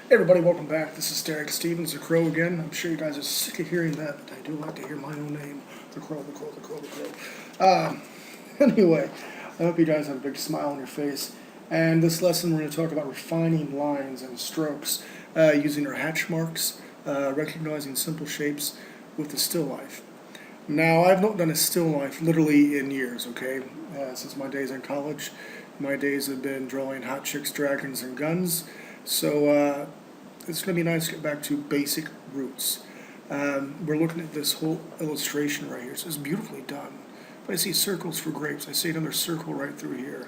Hey everybody, welcome back. This is Derek Stevens, the Crow again. I'm sure you guys are sick of hearing that, but I do like to hear my own name. The Crow, the Crow, the Crow, the Crow. Anyway, I hope you guys have a big smile on your face. And this lesson we're going to talk about refining lines and strokes using our hatch marks, recognizing simple shapes with the still life. Now, I've not done a still life literally in years, okay? Since my days in college, my days have been drawing hot chicks, dragons, and guns. So it's going to be nice to get back to basic roots. We're looking at this whole illustration right here. So it's beautifully done. If I see circles for grapes, I see another circle right through here.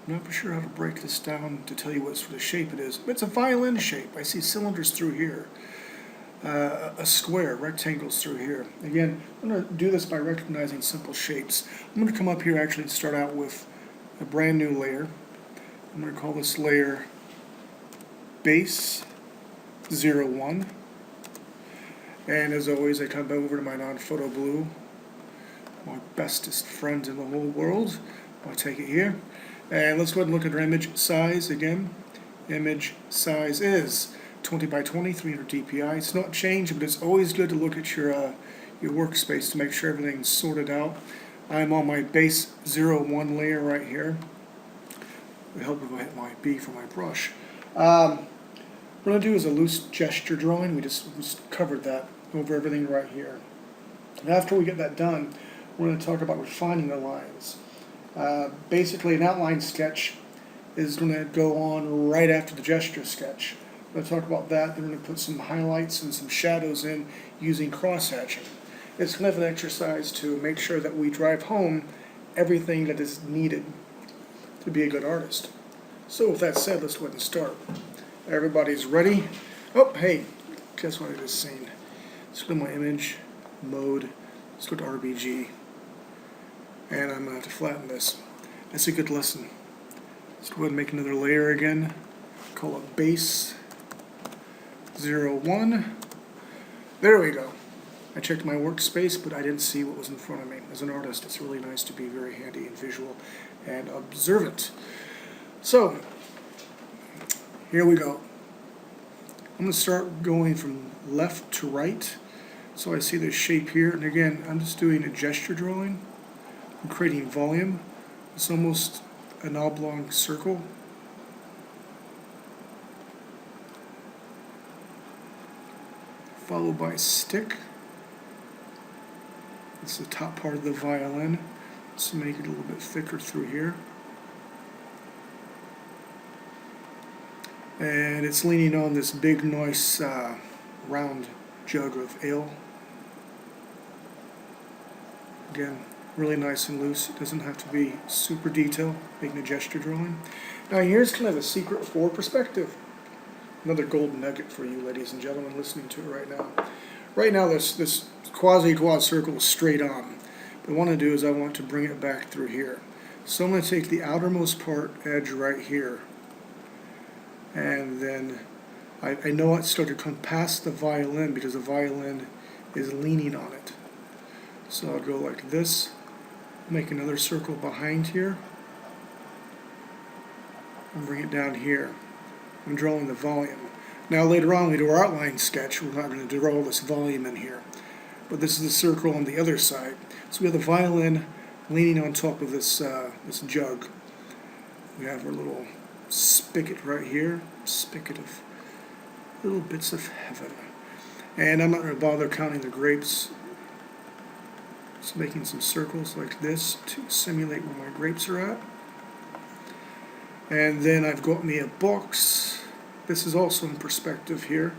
I'm not for sure how to break this down to tell you what sort of shape it is. But it's a violin shape. I see cylinders through here. A square, rectangles through here. Again, I'm going to do this by recognizing simple shapes. I'm going to come up here actually and start out with a brand new layer. I'm going to call this layer Base 01. And as always, I come over to my non-photo blue, my bestest friend in the whole world. I'll take it here. And let's go ahead and look at our image size again. Image size is 20 by 20, 300 dpi. It's not changed, but it's always good to look at your workspace to make sure everything's sorted out. I'm on my base 01 layer right here. It would help if I hit my B for my brush. What we're going to do is a loose gesture drawing. We just covered that over everything right here. And after we get that done, we're going to talk about refining the lines. Basically, an outline sketch is going to go on right after the gesture sketch. We're going to talk about that. Then we're going to put some highlights and some shadows in using cross-hatching. It's kind of an exercise to make sure that we drive home everything that is needed to be a good artist. So with that said, let's go ahead and start. Everybody's ready? Oh, hey, guess what I just seen? Let's go to my image, mode, let's go to RBG. And I'm going to have to flatten this. That's a good lesson. Let's go ahead and make another layer again. Call it Base 01. There we go. I checked my workspace, but I didn't see what was in front of me. As an artist, it's really nice to be very handy and visual and observant. So, here we go. I'm going to start going from left to right. So I see this shape here, and again, I'm just doing a gesture drawing. I'm creating volume. It's almost an oblong circle. Followed by a stick. It's the top part of the violin. Let's make it a little bit thicker through here. And it's leaning on this big, nice round jug of ale. Again, really nice and loose. It doesn't have to be super detailed, making a gesture drawing. Now here's kind of a secret for perspective. Another golden nugget for you ladies and gentlemen listening to it right now. Right now this quasi-quad circle is straight on. What I want to do is I want to bring it back through here. So I'm going to take the outermost part edge right here. And then I know it's starting to come past the violin because the violin is leaning on it. So I'll go like this, make another circle behind here, and bring it down here. I'm drawing the volume. Now later on when we do our outline sketch, we're not going to draw all this volume in here. But this is the circle on the other side. So we have the violin leaning on top of this, this jug. We have our little spigot right here, spigot of little bits of heaven. And I'm not going to bother counting the grapes. Just making some circles like this to simulate where my grapes are at. And then I've got me a box. This is also in perspective here.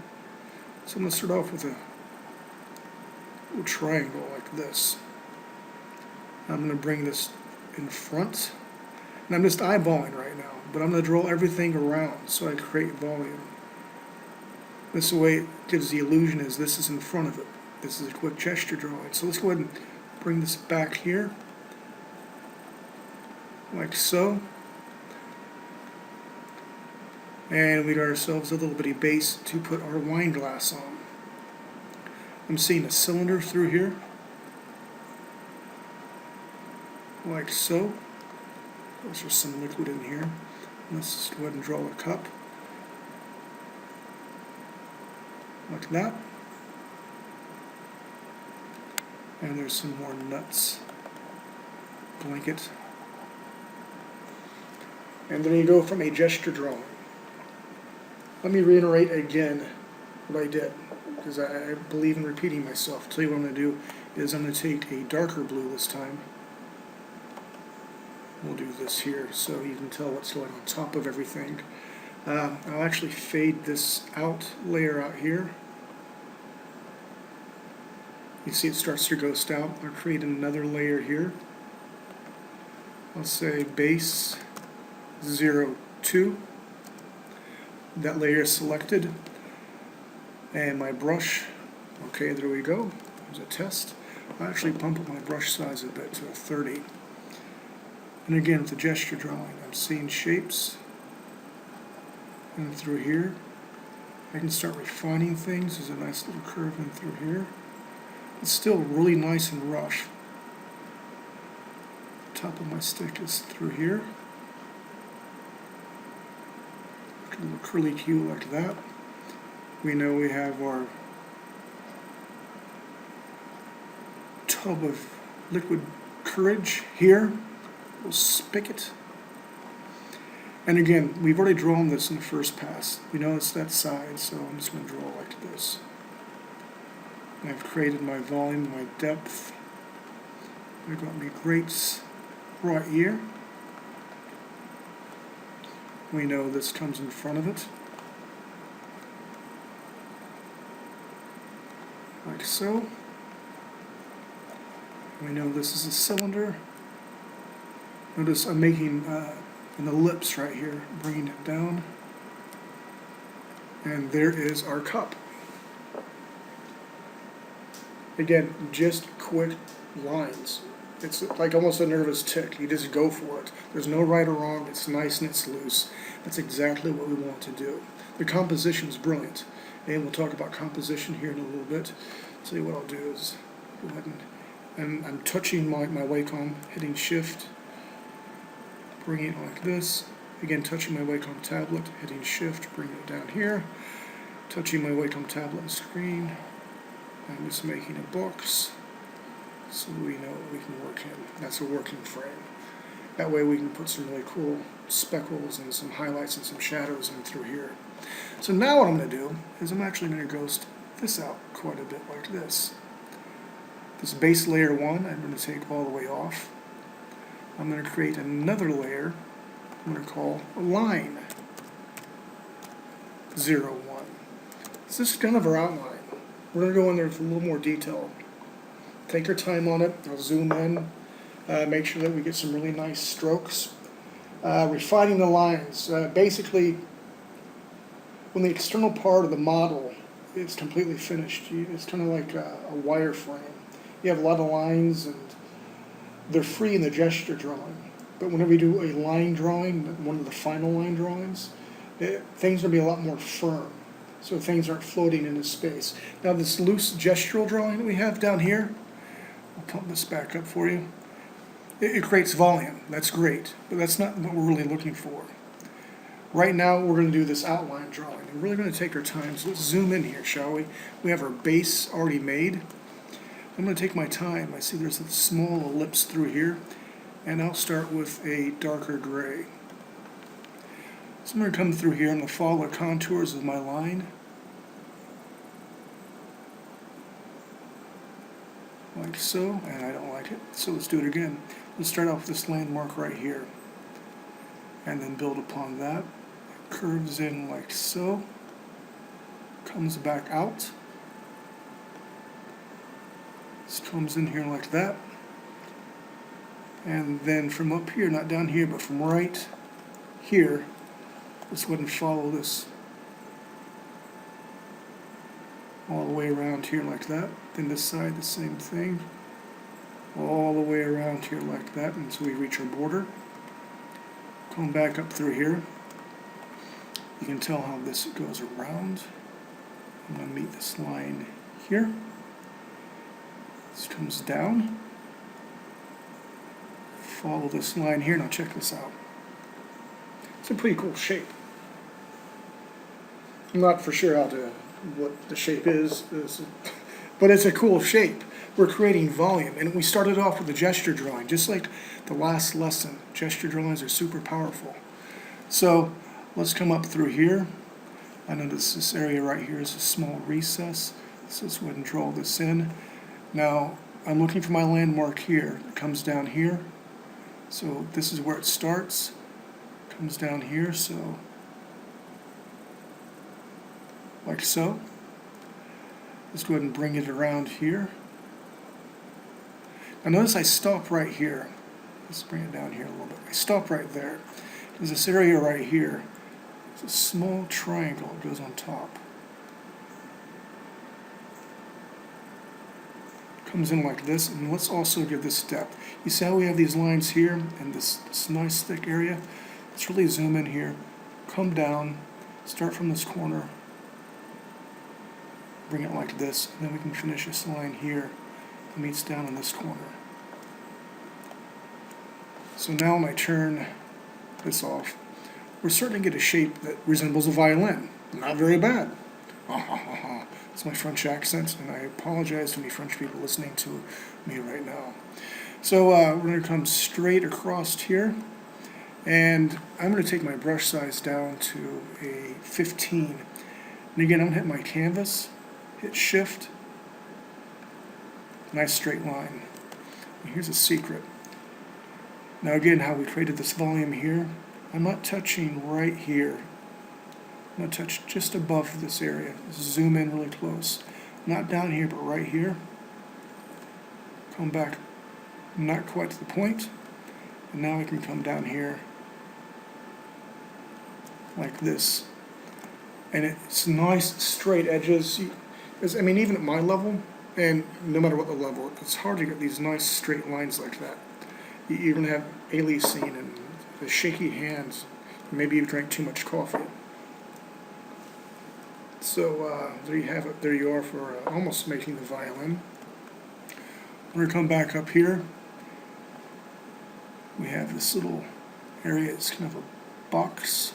So I'm going to start off with a little triangle like this. I'm going to bring this in front. And I'm just eyeballing right now, but I'm going to draw everything around so I create volume. This way it gives the illusion as this is in front of it. This is a quick gesture drawing. So let's go ahead and bring this back here, like so. And we got ourselves a little bitty base to put our wine glass on. I'm seeing a cylinder through here, like so. There's some liquid in here. Let's just go ahead and draw a cup. like that. And there's some more nuts. Blanket. And then you go from a gesture drawing. Let me reiterate again what I did, because I believe in repeating myself. I'll tell you what I'm going to do is I'm going to take a darker blue this time. We'll do this here so you can tell what's going on top of everything. I'll actually fade this layer out here. You see it starts to ghost out. I'll create another layer here. I'll say base 02. That layer is selected. And my brush, okay, there we go. There's a test. I'll actually pump up my brush size a bit to a 30. And again, with the gesture drawing, I'm seeing shapes. And through here, I can start refining things. There's a nice little curve in through here. It's still really nice and rough. Top of my stick is through here. A little curly Q like that. We know we have our tub of liquid courage here. Little spigot. And again, we've already drawn this in the first pass. We know it's that side, so I'm just going to draw like this. I've created my volume, my depth. I've got my grates right here. We know this comes in front of it. Like so. We know this is a cylinder. Notice I'm making an ellipse right here, bringing it down. And there is our cup. Again, just quick lines. It's like almost a nervous tick. You just go for it. There's no right or wrong. It's nice and it's loose. That's exactly what we want to do. The composition is brilliant. And we'll talk about composition here in a little bit. So what I'll do is go ahead and I'm touching my Wacom, hitting shift, bringing it like this. Again, touching my Wacom tablet, hitting shift, bringing it down here. Touching my Wacom tablet and screen. I'm just making a box so we know what we can work in. That's a working frame. That way we can put some really cool speckles and some highlights and some shadows in through here. So now what I'm going to do is I'm actually going to ghost this out quite a bit like this. This base layer 1 I'm going to take all the way off. I'm going to create another layer I'm going to call line 01. So this is kind of our outline. We're going to go in there with a little more detail. Take your time on it. I'll zoom in. Make sure that we get some really nice strokes. Refining the lines. Basically, when the external part of the model is completely finished, it's kind of like a wireframe. You have a lot of lines, and they're free in the gesture drawing. But whenever you do a line drawing, one of the final line drawings, things will be a lot more firm. So things aren't floating into space. Now this loose gestural drawing that we have down here, I'll pump this back up for you. It creates volume. That's great, but that's not what we're really looking for. Right now we're going to do this outline drawing. We're really going to take our time. So let's zoom in here, shall we? We have our base already made. I'm going to take my time. I see there's a small ellipse through here, and I'll start with a darker gray. So I'm going to come through here and follow the contours of my line. Like so, and I don't like it, so let's do it again. Let's start off with this landmark right here, and then build upon that. It curves in like so, comes back out. This comes in here like that, and then from up here, not down here, but from right here, let's go ahead and follow this all the way around here like that. Then this side, the same thing. All the way around here like that until we reach our border. Come back up through here. You can tell how this goes around. I'm going to meet this line here. This comes down. Follow this line here. Now check this out. It's a pretty cool shape. I'm not for sure how to what the shape is, but it's a cool shape. We're creating volume, and we started off with a gesture drawing, just like the last lesson. Gesture drawings are super powerful. So let's come up through here. I notice this area right here is a small recess, so let's go ahead and draw this in. Now I'm looking for my landmark here. It comes down here, so this is where it starts. It comes down here, so like so. Let's go ahead and bring it around here. Now notice I stop right here. Let's bring it down here a little bit. I stop right there. There's this area right here. It's a small triangle. It goes on top. Comes in like this, and let's also give this depth. You see how we have these lines here and this nice thick area? Let's really zoom in here. Come down. Start from this corner. Bring it like this, and then we can finish this line here. It meets down in this corner. So now when I turn this off, we're starting to get a shape that resembles a violin. Not very bad. It's my French accent, and I apologize to any French people listening to me right now. So we're going to come straight across here, and I'm going to take my brush size down to a 15. And again, I'm going to hit my canvas, hit shift, nice straight line. And here's a secret. Now again, how we created this volume here, I'm not touching right here. I'm going to touch just above this area. Zoom in really close. Not down here, but right here. Come back, not quite to the point. And now I can come down here like this. And it's nice straight edges. I mean, even at my level, and no matter what the level, it's hard to get these nice straight lines like that. You even have aliasing and the shaky hands. Maybe you've drank too much coffee. So there you have it. There you are for almost making the violin. We're going to come back up here. We have this little area. It's kind of a box.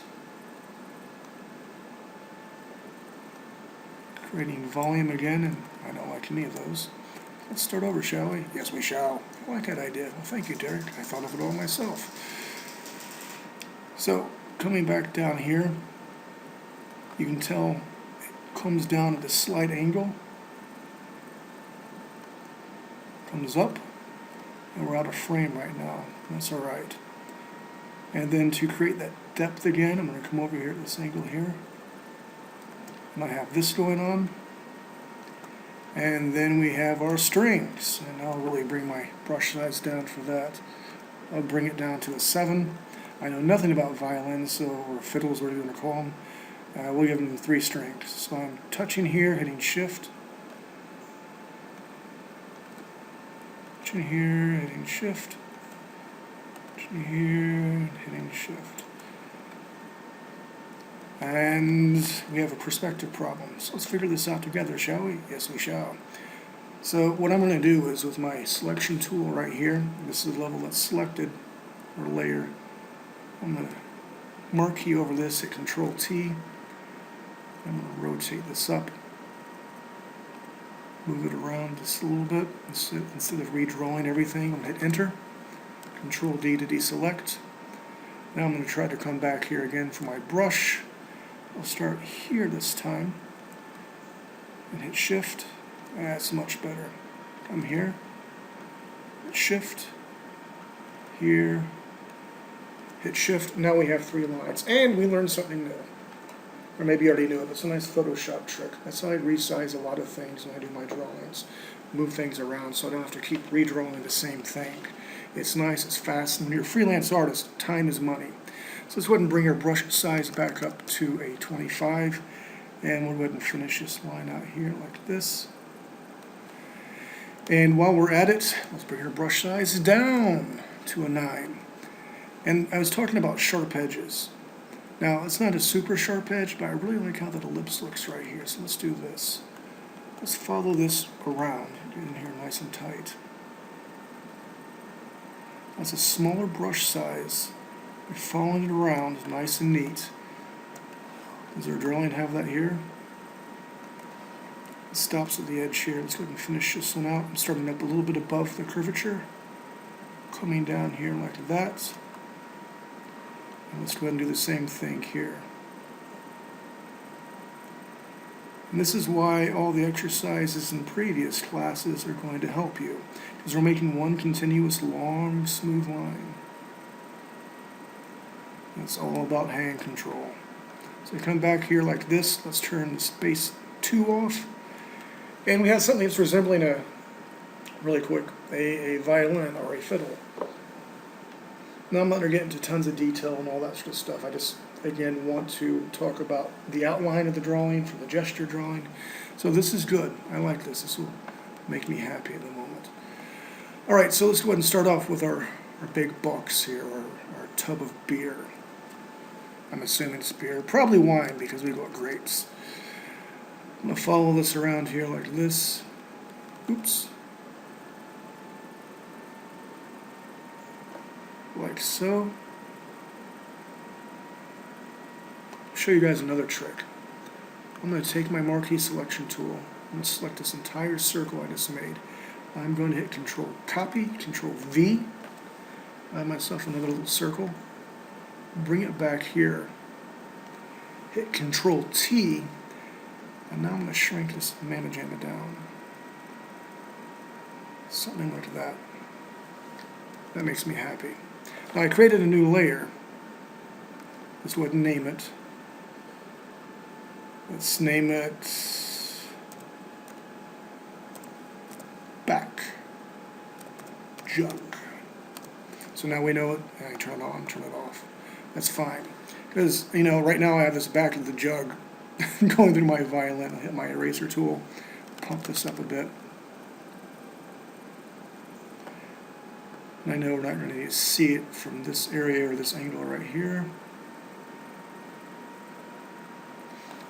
Creating volume again, and I don't like any of those. Let's start over, shall we? Yes, we shall. I like that idea. Well, thank you, Derek. I thought of it all myself. So, coming back down here, you can tell it comes down at a slight angle, comes up, and we're out of frame right now. That's all right. And then to create that depth again, I'm going to come over here at this angle here. And I have this going on. And then we have our strings. And I'll really bring my brush size down for that. I'll bring it down to a 7. I know nothing about violins, or fiddles, whatever you want to call them. We'll give them 3 strings. So I'm touching here, hitting shift. Touching here, hitting shift. Touching here, hitting shift. And we have a perspective problem. So let's figure this out together, shall we? Yes, we shall. So what I'm going to do is with my selection tool right here, this is the level that's selected, or layer, I'm going to marquee over this, hit Control T. I'm going to rotate this up, move it around just a little bit. Instead of redrawing everything, I'm going to hit Enter, Control D to deselect. Now I'm going to try to come back here again for my brush. I'll start here this time and hit Shift. That's much better. Come here, hit Shift, here, hit Shift. Now we have 3 lines, and we learned something new. Or maybe you already knew it, but it's a nice Photoshop trick. That's how I resize a lot of things when I do my drawings. Move things around so I don't have to keep redrawing the same thing. It's nice, it's fast, and when you're a freelance artist, time is money. So let's go ahead and bring our brush size back up to a 25, and we'll go ahead and finish this line out here like this. And while we're at it, let's bring our brush size down to a 9. And I was talking about sharp edges. Now, it's not a super sharp edge, but I really like how that ellipse looks right here, so let's do this. Let's follow this around, get in here nice and tight. That's a smaller brush size. We're following it around nice and neat. Does our drawing have that here? It stops at the edge here. Let's go ahead and finish this one out. I'm starting up a little bit above the curvature, coming down here like that. And let's go ahead and do the same thing here. And this is why all the exercises in previous classes are going to help you, because we're making one continuous long, smooth line. It's all about hand control. So come back here like this. Let's turn the space 2 off. And we have something that's resembling really quick, a violin or a fiddle. Now I'm not going to get into tons of detail and all that sort of stuff. I just, again, want to talk about the outline of the drawing for the gesture drawing. So this is good. I like this. This will make me happy at the moment. All right, so let's go ahead and start off with our big box here, our tub of beer. I'm assuming it's beer. Probably wine because we've got grapes. I'm going to follow this around here like this. Oops. Like so. I'll show you guys another trick. I'm going to take my marquee selection tool. I'm going to select this entire circle I just made. I'm going to hit Control Copy, Control V. I have myself another little circle. Bring it back here. Hit Control T. And now I'm going to shrink this magenta down. Something like that. That makes me happy. Now I created a new layer. Let's go ahead and name it. Let's name it Back Jug. So now we know it. I turn it on, turn it off. That's fine. Because, you know, right now I have this back of the jug going through my violin. I'll hit my eraser tool, pump this up a bit. And I know we're not going to need to see it from this area or this angle right here.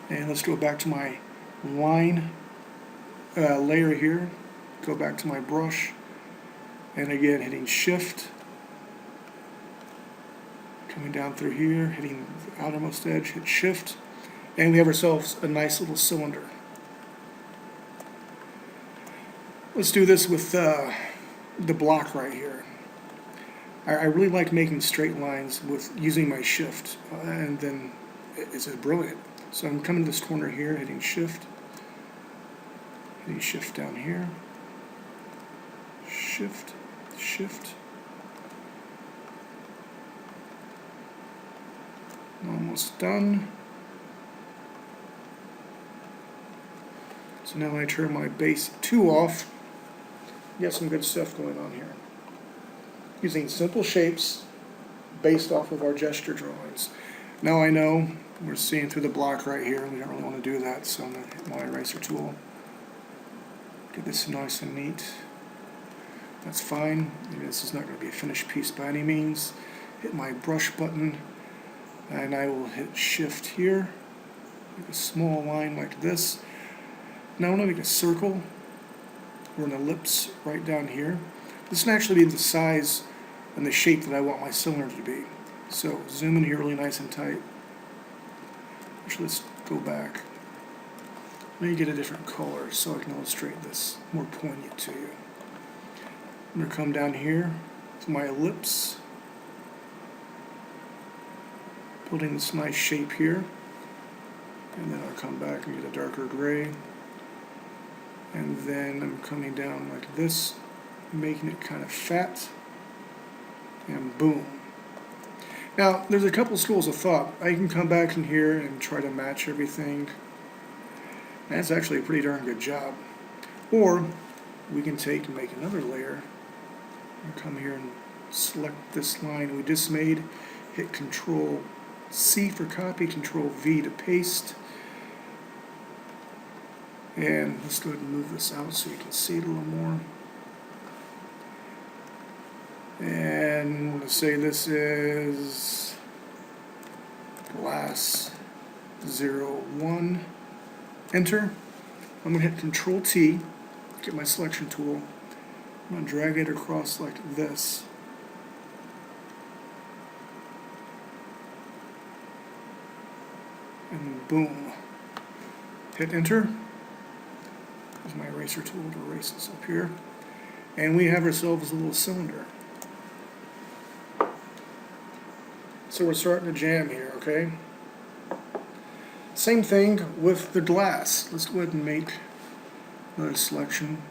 And let's go back to my line layer here. Go back to my brush. And again, hitting Shift. Coming down through here, hitting the outermost edge, hit Shift. And we have ourselves a nice little cylinder. Let's do this with the block right here. I really like making straight lines with using my Shift, and then it's brilliant. So I'm coming to this corner here, hitting Shift down here, Shift, Shift. Almost done. So now I turn my base 2 off. Get some good stuff going on here. Using simple shapes based off of our gesture drawings. Now I know we're seeing through the block right here. We don't really want to do that, so I'm going to hit my eraser tool. Get this nice and neat. That's fine. Maybe this is not going to be a finished piece by any means. Hit my brush button, and I will hit Shift here. Make a small line like this. Now I want to make a circle or an ellipse right down here. This can actually be the size and the shape that I want my cylinder to be. So zoom in here really nice and tight. Actually, let's go back. Let me get a different color so I can illustrate this more poignant to you. I'm going to come down here to my ellipse, building this nice shape here, and then I'll come back and get a darker gray, and then I'm coming down like this, making it kind of fat, and boom. Now, there's a couple schools of thought. I can come back in here and try to match everything. That's actually a pretty darn good job. Or we can take and make another layer and come here and select this line we just made, hit Control C for copy, Control V to paste. And let's go ahead and move this out so you can see it a little more. And let's say this is glass 01. Enter. I'm going to hit Control T, get my selection tool. I'm going to drag it across like this. And boom. Hit Enter. Use my eraser tool to erase this up here. And we have ourselves a little cylinder. So we're starting to jam here, okay? Same thing with the glass. Let's go ahead and make another selection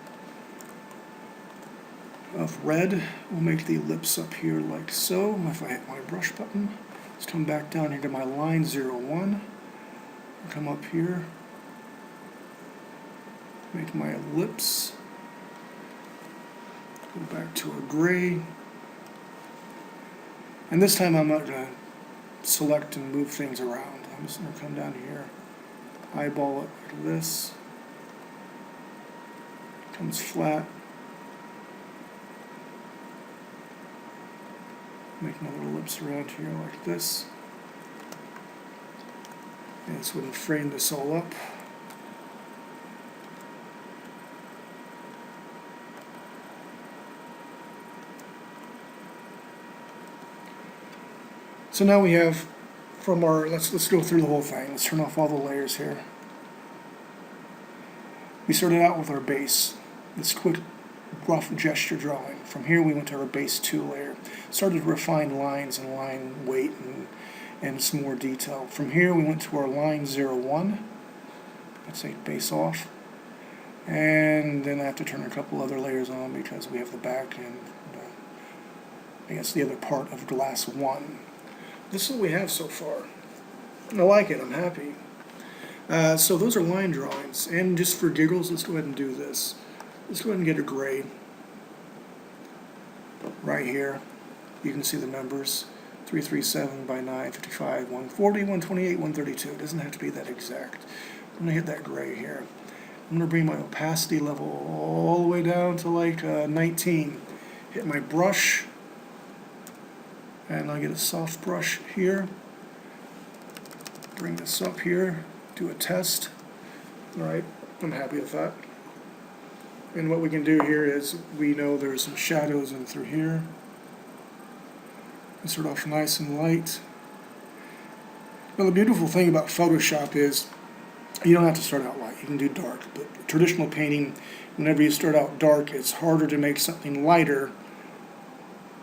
of red. We'll make the ellipse up here like so. If I hit my brush button, let's come back down here to my line 01. Come up here, make my ellipse, go back to a gray, and this time I'm not going to select and move things around. I'm just going to come down here, eyeball it like this, comes flat, make another ellipse around here like this, and this wouldn't frame this all up. So now we have from our, let's go through the whole thing. Let's turn off all the layers here. We started out with our base, this quick rough gesture drawing. From here we went to our base 2 layer. Started to refine lines and line weight and some more detail. From here we went to our line 01. Let's say base off. And then I have to turn a couple other layers on because we have the back and I guess the other part of glass 1. This is what we have so far. I like it, I'm happy. So those are line drawings, and just for giggles, let's go ahead and do this. Let's go ahead and get a gray right here. You can see the numbers, 337 by 955, 140, 128, 132. It doesn't have to be that exact. I'm going to hit that gray here. I'm going to bring my opacity level all the way down to like 19. Hit my brush, and I'll get a soft brush here. Bring this up here, do a test. All right, I'm happy with that. And what we can do here is, we know there's some shadows in through here. And start off nice and light. Now the beautiful thing about Photoshop is, you don't have to start out light, you can do dark. But traditional painting, whenever you start out dark, it's harder to make something lighter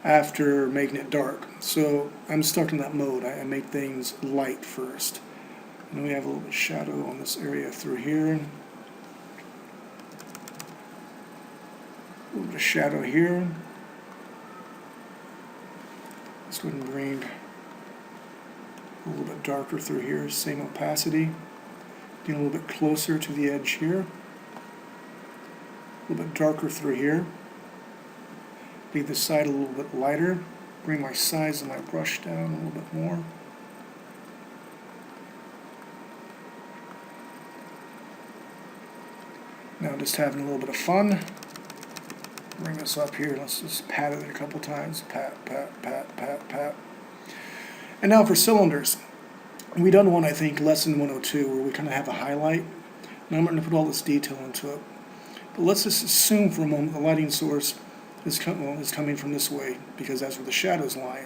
after making it dark. So I'm stuck in that mode. I make things light first. And we have a little bit of shadow on this area through here. A little bit of shadow here. Let's go ahead and bring a little bit darker through here, same opacity. Getting a little bit closer to the edge here. A little bit darker through here. Leave this side a little bit lighter. Bring my size of my brush down a little bit more. Now just having a little bit of fun. Bring this up here. Let's just pat it a couple times. Pat, pat, pat, pat, pat. And now for cylinders. We done one, I think, lesson 102, where we kind of have a highlight. Now I'm going to put all this detail into it. But let's just assume for a moment the lighting source is coming from this way, because that's where the shadows lie.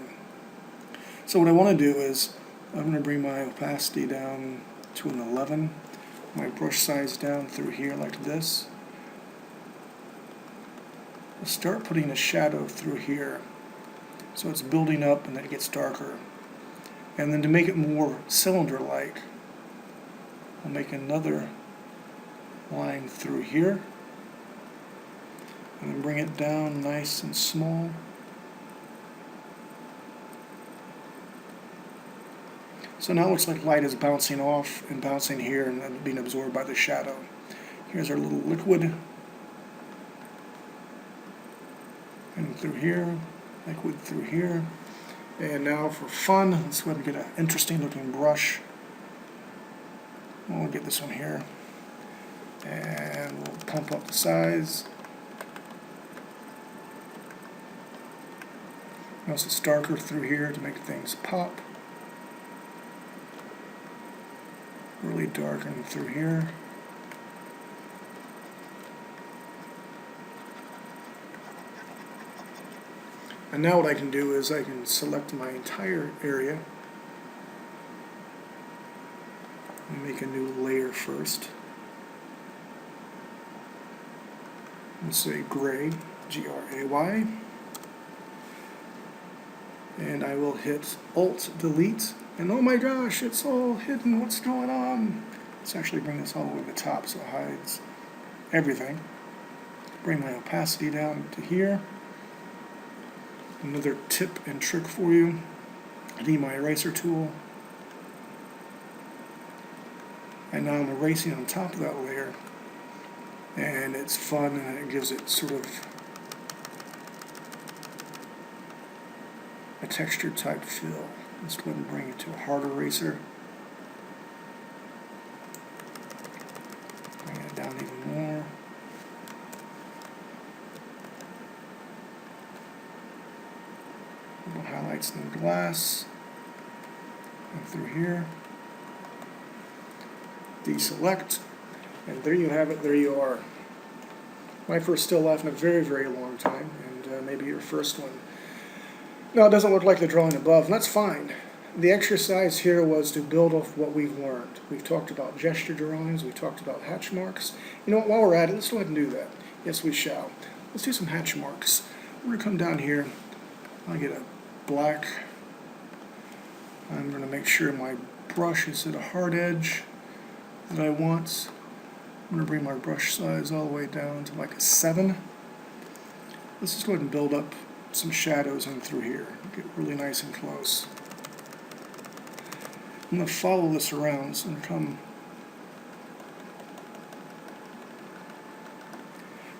So what I want to do is, I'm going to bring my opacity down to an 11, my brush size down through here like this. I'll start putting a shadow through here, so it's building up and then it gets darker. And then to make it more cylinder-like, I'll make another line through here, and then bring it down nice and small. So now it looks like light is bouncing off and bouncing here and then being absorbed by the shadow. Here's our little liquid. And through here, liquid through here. And now for fun, let's go ahead and get an interesting looking brush. We'll get this one here. And we'll pump up the size. Also it's darker through here to make things pop. Really darken through here. And now what I can do is I can select my entire area and make a new layer first. and say gray, Gray, and I will hit Alt Delete, and oh my gosh, it's all hidden. What's going on? Let's actually bring this all the way to the top so it hides everything. Bring my opacity down to here. Another tip and trick for you. I need my eraser tool. And now I'm erasing on top of that layer. And it's fun, and it gives it sort of a textured type feel. Let's go ahead and bring it to a hard eraser. Bring it down even more. Little highlights in the glass. And through here. Deselect. And there you have it, there you are. My first still life in a very, very long time, and maybe your first one. No, it doesn't look like the drawing above, and that's fine. The exercise here was to build off what we've learned. We've talked about gesture drawings, we've talked about hatch marks. You know what, while we're at it, let's go ahead and do that. Yes, we shall. Let's do some hatch marks. We're going to come down here. I'll get a black. I'm going to make sure my brush is at a hard edge that I want. I'm going to bring my brush size all the way down to like a 7. Let's just go ahead and build up some shadows in through here. Get really nice and close. I'm going to follow this around, so I'm going to come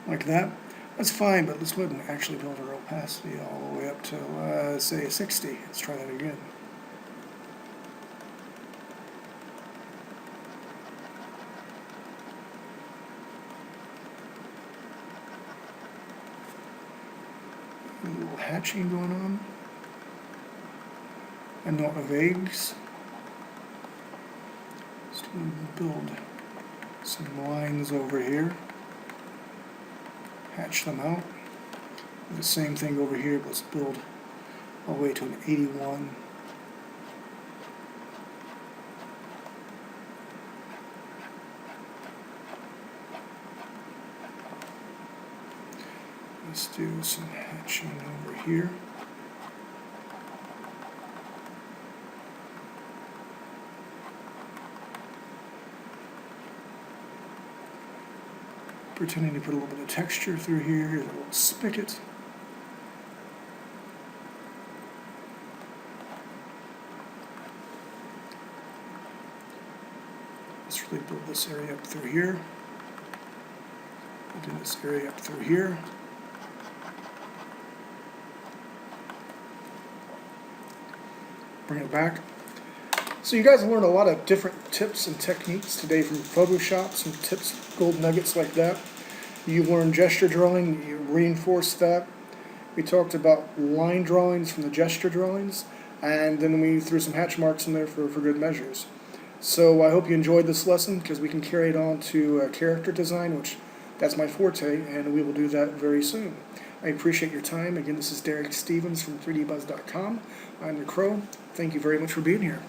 like that. That's fine, but let's go ahead and actually build our opacity all the way up to, say, 60. Let's try that again. A little hatching going on. A knot of eggs. Just going to build some lines over here. Hatch them out. Do the same thing over here, but let's build all the way to an 81. Let's do some hatching over here. Pretending to put a little bit of texture through here. Here's a little spigot. Let's really build this area up through here. We'll do this area up through here. Bring it back. So you guys learned a lot of different tips and techniques today from Photoshop, some tips, gold nuggets like that. You learned gesture drawing, you reinforced that. We talked about line drawings from the gesture drawings, and then we threw some hatch marks in there for good measures. So I hope you enjoyed this lesson, because we can carry it on to character design, which that's my forte, and we will do that very soon. I appreciate your time. Again, this is Derek Stevens from 3dbuzz.com. I'm the Crow. Thank you very much for being here.